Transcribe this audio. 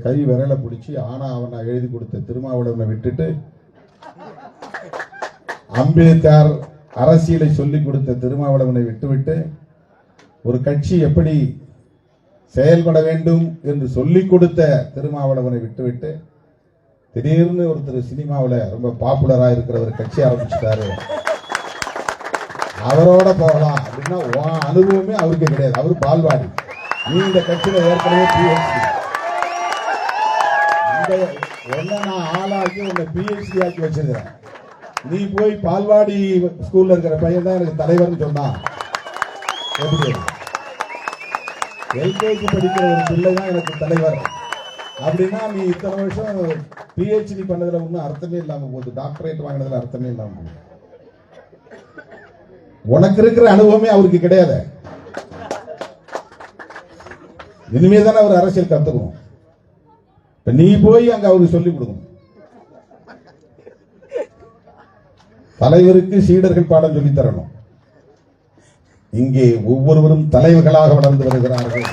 கை விரலை பிடிச்சி ஆனா அவனை எழுதி கொடுத்த திருமாவளவனை விட்டுட்டு, அம்பேத்கர் அரசியலை சொல்லிக் கொடுத்த திருமாவளவனை விட்டுவிட்டு, ஒரு கட்சி எப்படி செயல்பட வேண்டும் என்று சொல்லிக் கொடுத்த திருமாவளவனை விட்டுவிட்டு, திடீர்னு ஒருத்தர் சினிமாவில் ரொம்ப பாப்புலரா இருக்கிற ஒரு கட்சி ஆரம்பிச்சுட்டாரு, அவரோட போகலாம் அப்படின்னா அனுபவமே அவருக்கு கிடையாது. அவரு பால்வாடி. நீ இந்த கட்சியில ஏற்கனவே PhD, நான் ஆளாக்கி உன்னை PhD ஆக்கி வச்சிருக்கிறேன். நீ போய் பால்வாடி ஸ்கூல்ல இருக்கிற பையன் தான் எனக்கு தலைவர்னு சொன்னான். LKG படிக்கிற ஒரு பிள்ளை தான் எனக்கு தலைவர் அப்படின்னா, நீ இத்தனை வருஷம் PhD பண்ணதுல ஒன்றும் அர்த்தமே இல்லாம போகுது, டாக்டரேட் வாங்கினதுல அர்த்தமே இல்லாம போகுது. உனக்கு இருக்கிற அனுபவமே அவருக்கு கிடையாது. இனிமே தானே அவர் அரசியல் கத்துக்கணும். நீ போய் அங்க அவருக்கு சொல்லிக் கொடுக்கணும். தலைவருக்கு சீடர்கள் பாடம் சொல்லித் தரணும். இங்கே ஒவ்வொருவரும் தலைவர்களாக வளர்ந்து வருகிறார்கள்.